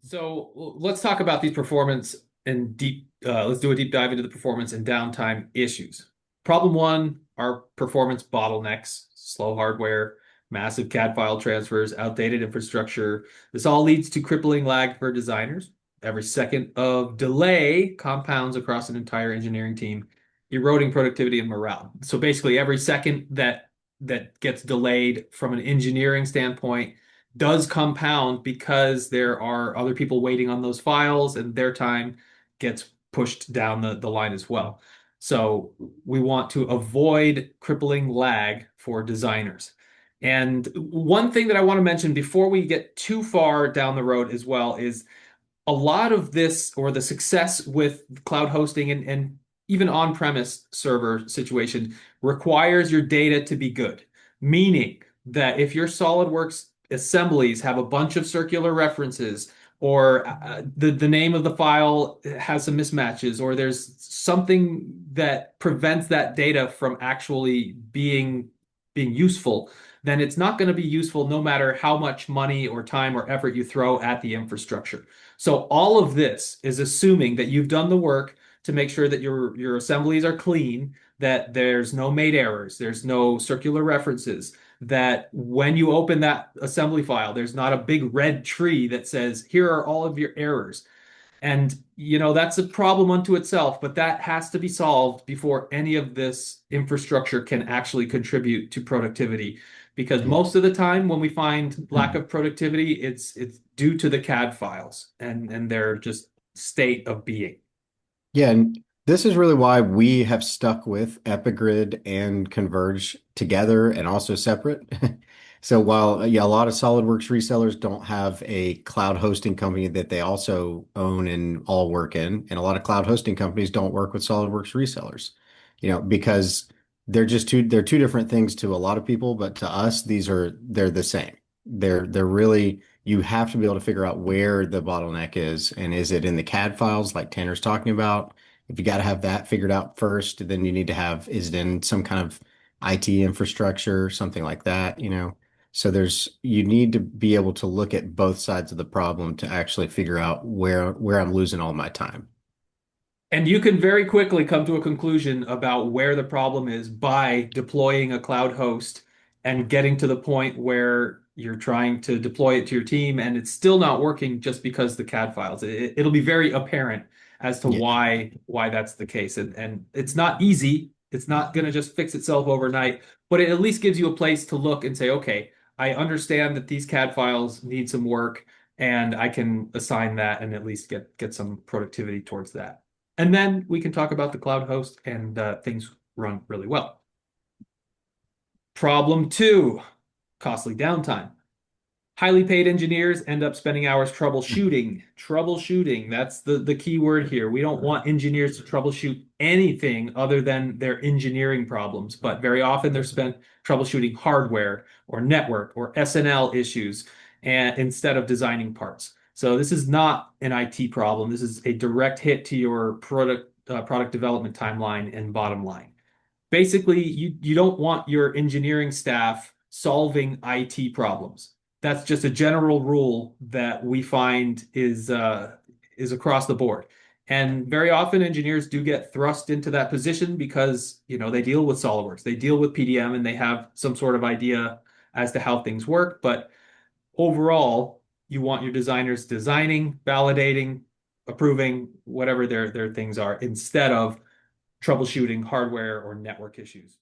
So let's talk about these performance and let's do a deep dive into the performance and downtime issues. Problem one are performance bottlenecks, slow hardware, massive CAD file transfers, outdated infrastructure. This all leads to crippling lag for designers. Every second of delay compounds across an entire engineering team, eroding productivity and morale. So basically, every second that gets delayed from an engineering standpoint does compound because there are other people waiting on those files and their time gets pushed down the line as well. So we want to avoid crippling lag for designers. And one thing that I want to mention before we get too far down the road as well is a lot of this, or the success with cloud hosting and even on-premise server situation, requires your data to be good. Meaning that if your SolidWorks assemblies have a bunch of circular references, or the name of the file has some mismatches, or there's something that prevents that data from actually being useful, then it's not going to be useful no matter how much money or time or effort you throw at the infrastructure. So all of this is assuming that you've done the work to make sure that your assemblies are clean, that there's no made errors, there's no circular references, that when you open that assembly file, there's not a big red tree that says, here are all of your errors. And, that's a problem unto itself, but that has to be solved before any of this infrastructure can actually contribute to productivity. Because Yeah. most of the time when we find lack of productivity, it's due to the CAD files and their just state of being. Yeah, and this is really why we have stuck with EpiGrid and Converge together and also separate. So while yeah, a lot of SolidWorks resellers don't have a cloud hosting company that they also own and all work in, and a lot of cloud hosting companies don't work with SolidWorks resellers, because they're two different things to a lot of people, but to us, they're the same. They're really you have to be able to figure out where the bottleneck is. And is it in the CAD files like Tanner's talking about? If you got to have that figured out first, then you need to have, is it in some kind of IT infrastructure, something like that? So you need to be able to look at both sides of the problem to actually figure out where I'm losing all my time. And you can very quickly come to a conclusion about where the problem is by deploying a cloud host and getting to the point where you're trying to deploy it to your team and it's still not working just because the CAD files. It'll be very apparent as to Yeah. why that's the case. And it's not easy. It's not going to just fix itself overnight, but it at least gives you a place to look and say, okay, I understand that these CAD files need some work and I can assign that and at least get some productivity towards that. And then we can talk about the cloud host and things run really well. Problem two, costly downtime. Highly paid engineers end up spending hours troubleshooting. Troubleshooting, that's the key word here. We don't want engineers to troubleshoot anything other than their engineering problems, but very often they're spent troubleshooting hardware or network or SNL issues and instead of designing parts. So this is not an IT problem. This is a direct hit to your product development timeline and bottom line. Basically, you don't want your engineering staff solving IT problems. That's just a general rule that we find is across the board. And very often engineers do get thrust into that position because, they deal with SOLIDWORKS, they deal with PDM, and they have some sort of idea as to how things work. But overall, you want your designers designing, validating, approving, whatever their things are, instead of troubleshooting hardware or network issues.